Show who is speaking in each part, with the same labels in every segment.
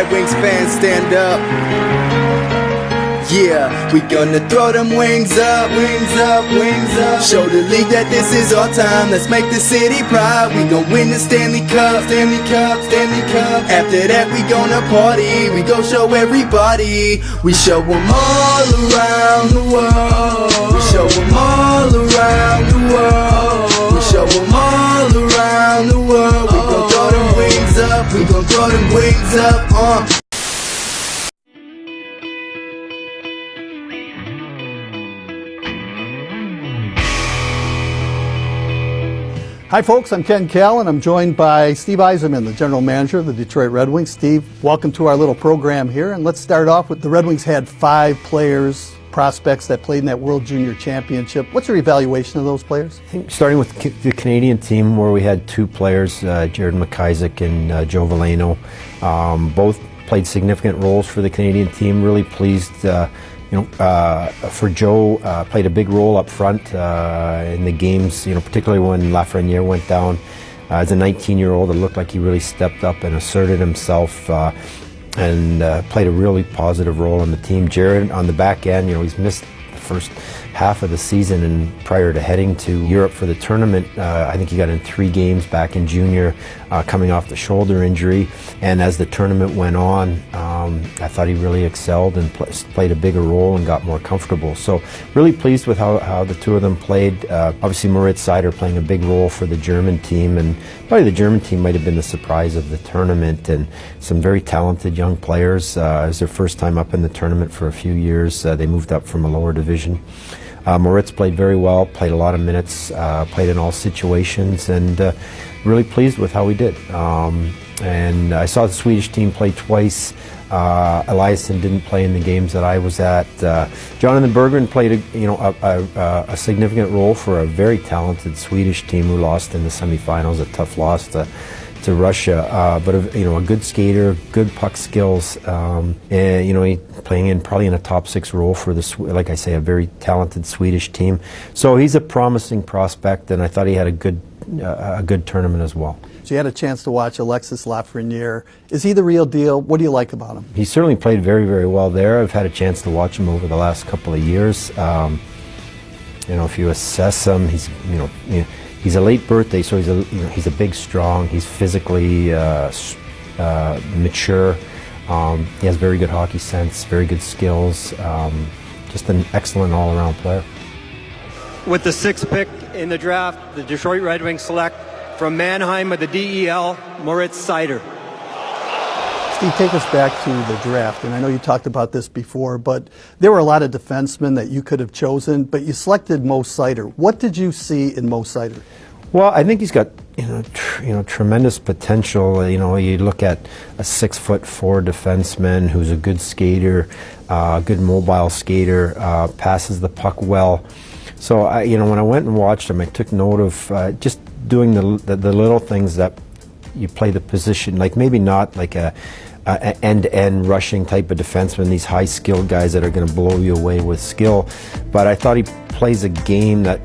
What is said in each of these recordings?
Speaker 1: Red Wings fans, stand up. Yeah, we gonna throw them wings up, wings up, wings up. Show the league that this is our time. Let's make the city proud. We gon' win the Stanley Cup, Stanley Cup, Stanley Cup. After that we gonna party. We gon' show everybody. We show them all around the world. We show them all around the world. We show them all around the world. We gon' throw them wings up. We gon' throw them wings up.
Speaker 2: Hi folks, I'm Ken Kell and I'm joined by Steve Yzerman, the general manager of the Detroit Red Wings. Steve, welcome to our little program here, and let's start off with the Red Wings had 5 players, prospects that played in that World Junior Championship. What's your evaluation of those players?
Speaker 3: I think starting with the Canadian team, where we had 2 players, Jared McIsaac and Joe Veleno, both played significant roles for the Canadian team. Really pleased. For Joe, played a big role up front in the games, particularly when Lafreniere went down. As a 19-year-old, it looked like he really stepped up and asserted himself and played a really positive role on the team. Jared, on the back end, he's missed the first half of the season, and prior to heading to Europe for the tournament, I think he got in 3 games back in junior, coming off the shoulder injury. And as the tournament went on, I thought he really excelled and played a bigger role and got more comfortable. So really pleased with how the 2 of them played. Obviously Moritz Seider playing a big role for the German team, and probably the German team might have been the surprise of the tournament, and some very talented young players. It was their first time up in the tournament for a few years. They moved up from a lower division. Moritz played very well, played a lot of minutes, played in all situations, and really pleased with how he did. And I saw the Swedish team play twice. Eliasson didn't play in the games that I was at. Jonathan Berggren played a significant role for a very talented Swedish team who lost in the semifinals, a tough loss to Russia, but a good skater, good puck skills, and he playing in probably in a top 6 role for like I say, a very talented Swedish team. So he's a promising prospect, and I thought he had a good tournament as well.
Speaker 2: So you had a chance to watch Alexis Lafreniere. Is he the real deal? What do you like about him? He
Speaker 3: certainly played very, very well there. I've had a chance to watch him over the last couple of years. If you assess him, he's a late birthday, so he's a big, strong. He's physically mature. He has very good hockey sense, very good skills. Just an excellent all-around player.
Speaker 4: With the 6th pick in the draft, the Detroit Red Wings select from Mannheim of the DEL, Moritz Seider.
Speaker 2: Steve, take us back to the draft, and I know you talked about this before, but there were a lot of defensemen that you could have chosen, but you selected Mo Seider. What did you see in Mo Seider?
Speaker 3: Well, I think he's got tremendous potential. You look at a 6'4" defenseman who's a good skater, good mobile skater, passes the puck well. So when I went and watched him, I took note of just doing the little things that you play the position, like maybe not like a end-to-end rushing type of defenseman, these high-skilled guys that are going to blow you away with skill. But I thought he plays a game that,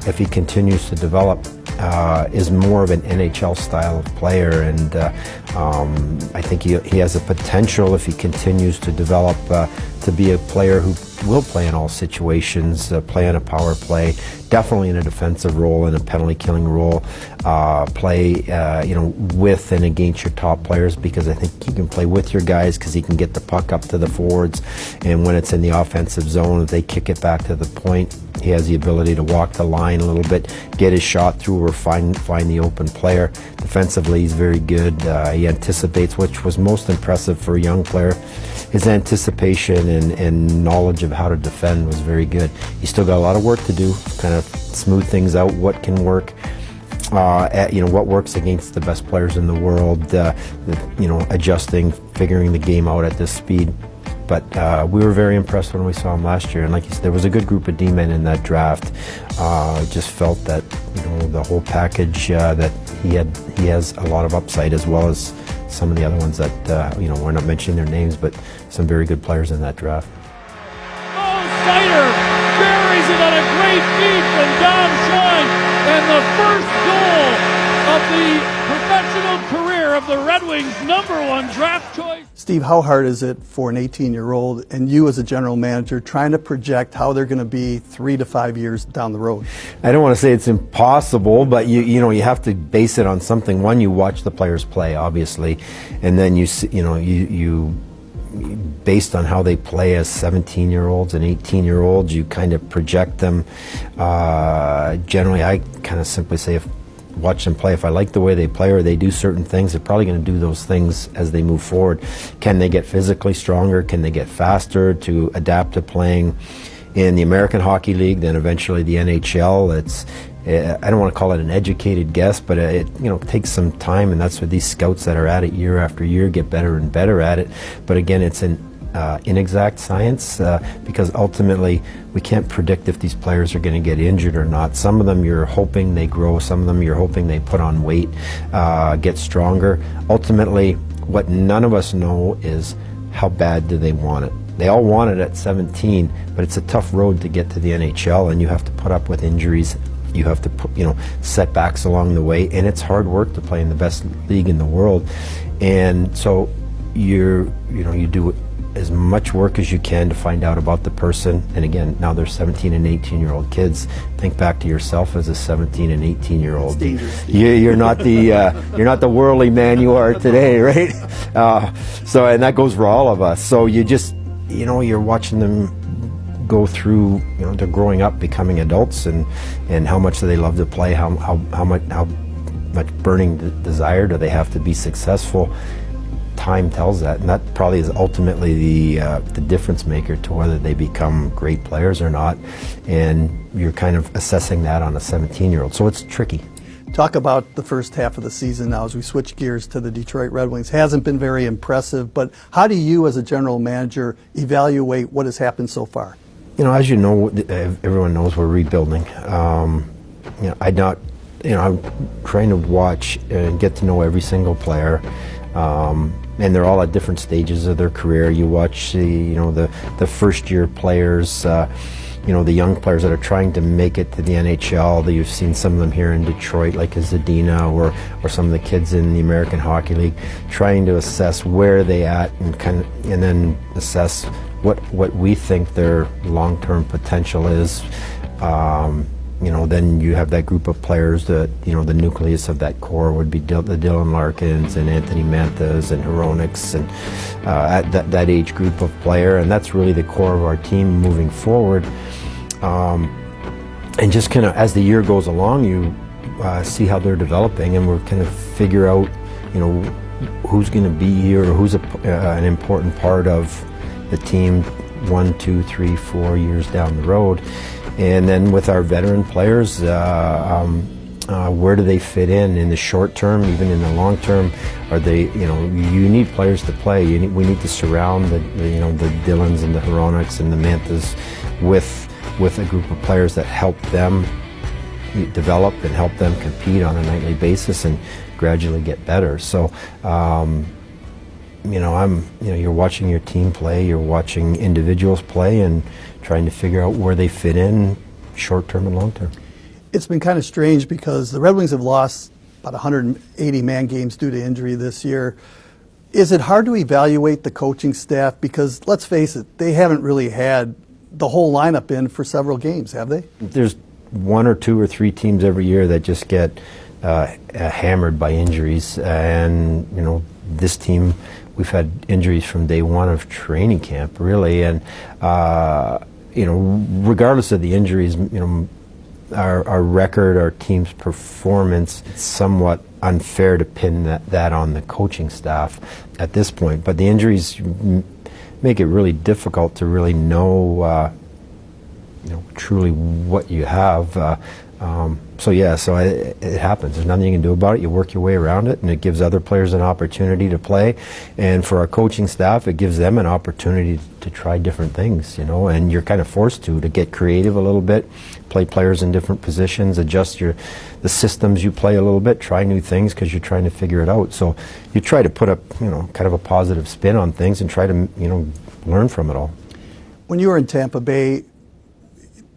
Speaker 3: if he continues to develop, is more of an NHL style of player, and I think he has the potential, if he continues to develop, to be a player who will play in all situations, play on a power play, definitely in a defensive role, in a penalty killing role, play with and against your top players, because I think he can play with your guys because he can get the puck up to the forwards, and when it's in the offensive zone, if they kick it back to the point, he has the ability to walk the line a little bit, get his shot through, or find the open player. Defensively, he's very good. He anticipates, which was most impressive for a young player. His anticipation and knowledge of how to defend was very good. He's still got a lot of work to do, kind of smooth things out, what can work, what works against the best players in the world, adjusting, figuring the game out at this speed. But we were very impressed when we saw him last year, and like you said, there was a good group of D-men in that draft. Just felt that the whole package that he has a lot of upside, as well as some of the other ones that we're not mentioning their names, but some very good players in that draft.
Speaker 5: Seider buries it on a great feed from Dom Shine, and the first goal of the professional career of the Red Wings' #1 draft choice.
Speaker 2: Steve, how hard is it for an 18-year-old and you as a general manager trying to project how they're going to be 3 to 5 years down the road?
Speaker 3: I don't want to say it's impossible, but you have to base it on something. One, you watch the players play, obviously, and then you based on how they play as 17-year-olds and 18-year-olds, you kind of project them. Generally, I kind of simply say, watch them play. If I like the way they play or they do certain things, they're probably going to do those things as they move forward. Can they get physically stronger? Can they get faster to adapt to playing in the American Hockey League, then eventually the NHL? I don't want to call it an educated guess, but it takes some time, and that's where these scouts that are at it year after year get better and better at it. But again, it's an inexact science because ultimately we can't predict if these players are going to get injured or not. Some of them you're hoping they grow, some of them you're hoping they put on weight, get stronger. Ultimately, what none of us know is how bad do they want it. They all want it at 17, but it's a tough road to get to the NHL, and you have to put up with injuries. You have to put, setbacks along the way, and it's hard work to play in the best league in the world. And so you do as much work as you can to find out about the person. And again, now they're 17 and 18-year-old kids. Think back to yourself as a 17 and 18-year-old. You're not the worldly man you are today, right? And that goes for all of us. So you just, you're watching them go through, they're growing up, becoming adults, and how much do they love to play, how much burning desire do they have to be successful. Time tells that, and that probably is ultimately the difference maker to whether they become great players or not. And you're kind of assessing that on a 17-year-old, so it's tricky.
Speaker 2: Talk about the first half of the season now as we switch gears to the Detroit Red Wings. Hasn't been very impressive, but how do you as a general manager evaluate what has happened so far?
Speaker 3: As you know, everyone knows we're rebuilding. I'm trying to watch and get to know every single player, and they're all at different stages of their career. You watch the first-year players, the young players that are trying to make it to the NHL. You've seen some of them here in Detroit, like Zadina, or some of the kids in the American Hockey League, trying to assess where they at and then assess what we think their long-term potential is. Then you have that group of players that, the nucleus of that core would be the Dylan Larkins and Anthony Manthas and Hroneks and at that age group of player, and that's really the core of our team moving forward. And just kind of as the year goes along, you see how they're developing, and we're kind of figure out, who's going to be here, or who's an important part of the team 1, 2, 3, 4 years down the road. And then with our veteran players, where do they fit in the short term, even in the long term? Are they, you need players to play. We need to surround the Dylans and the Hroneks and the Manthas with a group of players that help them develop and help them compete on a nightly basis and gradually get better. So, you're watching your team play, you're watching individuals play, and trying to figure out where they fit in short term and long term.
Speaker 2: It's been kind of strange because the Red Wings have lost about 180 man games due to injury this year. Is it hard to evaluate the coaching staff? Because let's face it, they haven't really had the whole lineup in for several games, have they?
Speaker 3: There's 1 or 2 or 3 teams every year that just get hammered by injuries, and this team, we've had injuries from day one of training camp, really, and regardless of the injuries, our record, our team's performance, it's somewhat unfair to pin that on the coaching staff at this point. But the injuries make it really difficult to really know, truly what you have. So it happens. There's nothing you can do about it. You work your way around it, and it gives other players an opportunity to play. And for our coaching staff, it gives them an opportunity to try different things, and you're kind of forced to get creative a little bit, play players in different positions, adjust the systems you play a little bit, try new things because you're trying to figure it out. So you try to put up, kind of a positive spin on things and try to, learn from it all.
Speaker 2: When you were in Tampa Bay,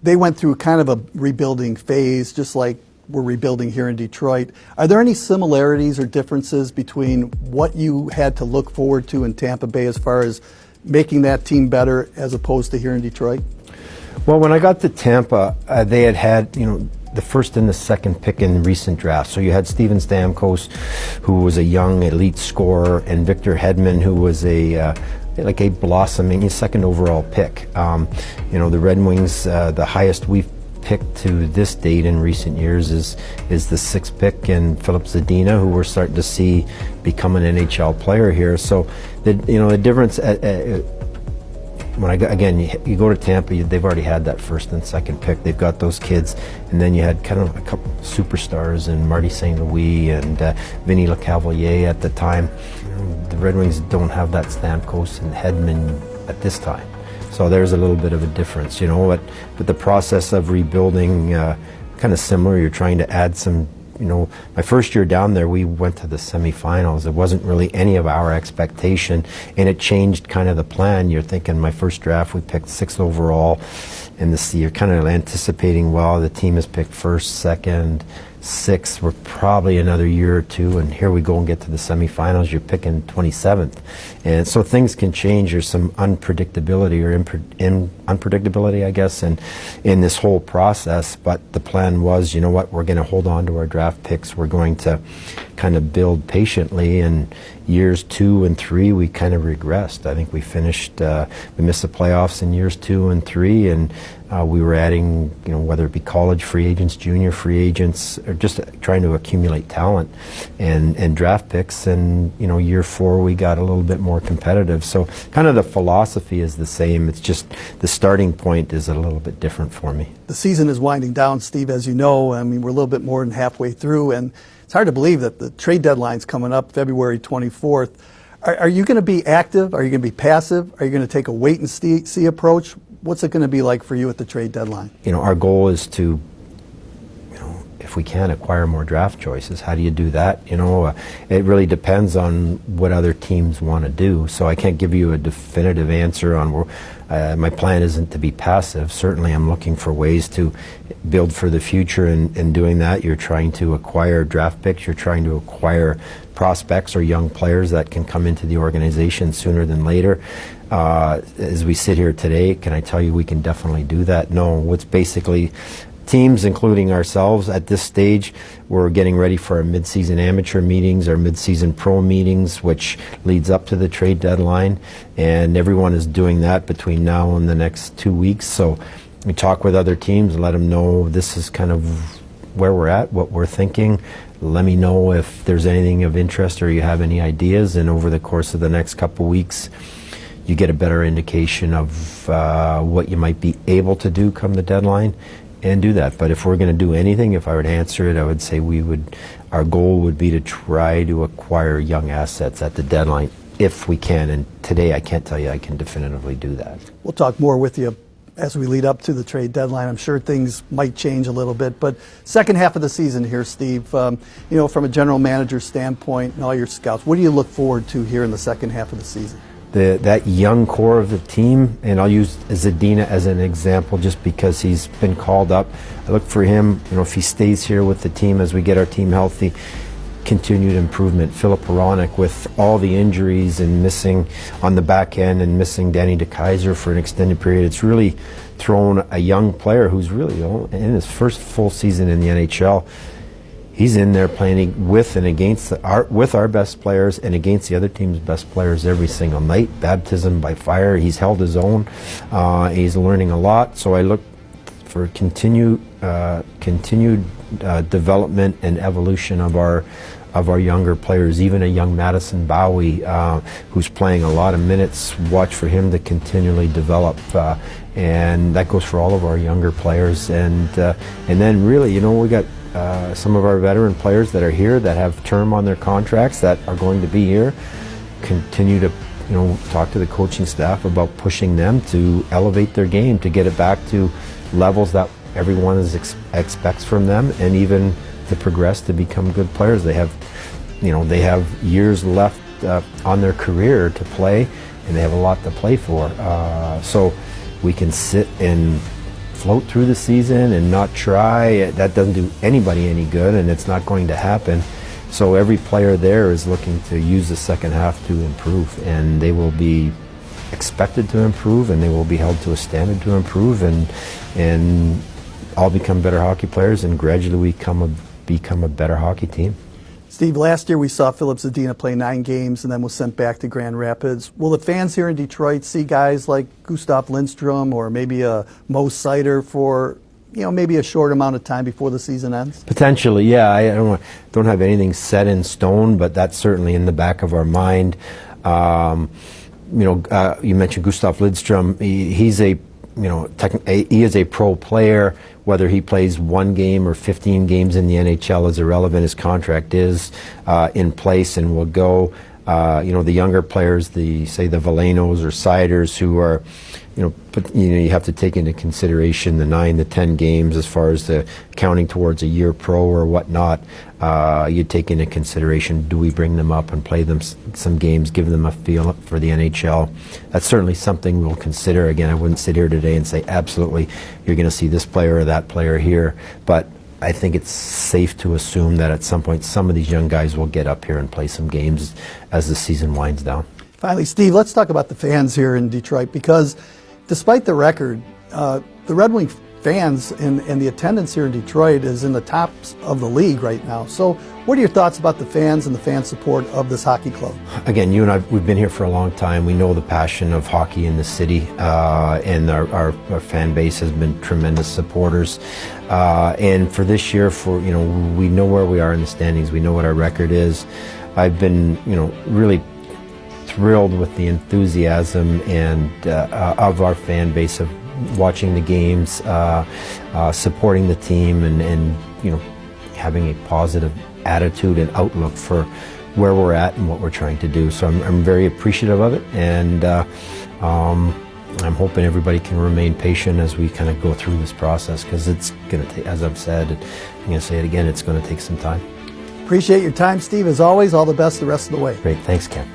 Speaker 2: they went through kind of a rebuilding phase, just like we're rebuilding here in Detroit. Are there any similarities or differences between what you had to look forward to in Tampa Bay as far as making that team better as opposed to here in Detroit?
Speaker 3: Well, when I got to Tampa, they had the first and the second pick in recent drafts. So you had Steven Stamkos, who was a young elite scorer, and Victor Hedman, who was a blossoming second overall pick. The Red Wings, the highest we've picked to this date in recent years is the sixth pick in Philip Zadina, who we're starting to see become an NHL player here. So the difference. You go to Tampa, they've already had that first and second pick. They've got those kids, and then you had kind of a couple superstars in Marty St. Louis and Vinny LeCavalier at the time. The Red Wings don't have that Stamkos and Hedman at this time. So there's a little bit of a difference, but the process of rebuilding, kind of similar. You're trying to add some, my first year down there, we went to the semifinals. It wasn't really any of our expectation, and it changed kind of the plan. You're thinking, my first draft, we picked 6th overall, and you're kind of anticipating, well, the team has picked 1st, 2nd, 6th. We're probably another year or two, and here we go and get to the semifinals. You're picking 27th, and so things can change. There's some unpredictability or unpredictability, I guess, in this whole process. But the plan was, we're going to hold on to our draft picks. We're going to kind of build patiently. And years 2 and 3, we kind of regressed. I think we missed the playoffs in years 2 and 3, and we were adding, whether it be college free agents, junior free agents, or just trying to accumulate talent and draft picks. And, year 4, we got a little bit more competitive. So kind of the philosophy is the same. It's just the starting point is a little bit different for me.
Speaker 2: The season is winding down, Steve, as you know. I mean, we're a little bit more than halfway through, and it's hard to believe that the trade deadline's coming up February 24th. Are you going to be active? Are you going to be passive? Are you going to take a wait-and-see approach? What's it going to be like for you at the trade deadline?
Speaker 3: Our goal is to, if we can, acquire more draft choices. How do you do that? It really depends on what other teams want to do. So I can't give you a definitive answer on my plan isn't to be passive. Certainly I'm looking for ways to build for the future, and in doing that, you're trying to acquire draft picks, you're trying to acquire prospects or young players that can come into the organization sooner than later. As we sit here today, can I tell you we can definitely do that? No, it's basically teams, including ourselves, at this stage, we're getting ready for our mid-season amateur meetings, our mid-season pro meetings, which leads up to the trade deadline, and everyone is doing that between now and the next 2 weeks. So we talk with other teams and let them know this is kind of where we're at, what we're thinking. Let me know if there's anything of interest or you have any ideas, and over the course of the next couple weeks, you get a better indication of what you might be able to do come the deadline, and do that. But if we're going to do anything, if I were to answer it, I would say our goal would be to try to acquire young assets at the deadline if we can. And today I can't tell you I can definitively do that.
Speaker 2: We'll talk more with you as we lead up to the trade deadline. I'm sure things might change a little bit. But second half of the season here, Steve, from a general manager standpoint and all your scouts, what do you look forward to here in the second half of the season?
Speaker 3: That young core of the team, and I'll use Zadina as an example just because he's been called up. I look for him, if he stays here with the team as we get our team healthy, continued improvement. Philip Hronek, with all the injuries and missing on the back end and missing Danny DeKeyser for an extended period, it's really thrown a young player who's really in his first full season in the NHL. He's in there playing with and against with our best players and against the other team's best players every single night. Baptism by fire. He's held his own. He's learning a lot. So I look for continued development and evolution of our younger players. Even a young Madison Bowie, who's playing a lot of minutes. Watch for him to continually develop, and that goes for all of our younger players. And then really, we got some of our veteran players that are here that have term on their contracts that are going to be here. Continue to talk to the coaching staff about pushing them to elevate their game, to get it back to levels that everyone expects from them, and even to progress to become good players. They have years left on their career to play, and they have a lot to play for. So we can sit and float through the season and not try, that doesn't do anybody any good, and it's not going to happen. So every player there is looking to use the second half to improve, and they will be expected to improve, and they will be held to a standard to improve, and all become better hockey players, and gradually become a better hockey team.
Speaker 2: Steve, last year we saw Philip Zadina play 9 games and then was sent back to Grand Rapids. Will the fans here in Detroit see guys like Gustav Lindstrom or maybe a Mo Seider for, you know, maybe a short amount of time before the season ends?
Speaker 3: Potentially, yeah. I don't have anything set in stone, but that's certainly in the back of our mind. You mentioned Gustav Lindstrom. He's he is a pro player. Whether he plays 1 game or 15 games in the NHL is irrelevant. His contract is in place and will go. The younger players, the Velenos or Seiders, who are, you have to take into consideration the 9 to 10 games as far as the counting towards a year pro or whatnot. You take into consideration, do we bring them up and play them some games, give them a feel for the NHL? That's certainly something we'll consider. Again, I wouldn't sit here today and say absolutely you're going to see this player or that player here, but I think it's safe to assume that at some point some of these young guys will get up here and play some games as the season winds down.
Speaker 2: Finally, Steve, let's talk about the fans here in Detroit, because despite the record, the Red Wing fans and the attendance here in Detroit is in the tops of the league right now. So what are your thoughts about the fans and the fan support of this hockey club?
Speaker 3: Again, you and I, we've been here for a long time. We know the passion of hockey in the city, and our fan base has been tremendous supporters. And for this year, we know where we are in the standings. We know what our record is. I've been, really thrilled with the enthusiasm and of our fan base, of watching the games, supporting the team, and having a positive attitude and outlook for where we're at and what we're trying to do. So I'm very appreciative of it, and I'm hoping everybody can remain patient as we kind of go through this process, because it's going to take, as I've said, I'm going to say it again, it's going to take some time.
Speaker 2: Appreciate your time, Steve. As always, all the best the rest of the way.
Speaker 3: Great. Thanks, Ken.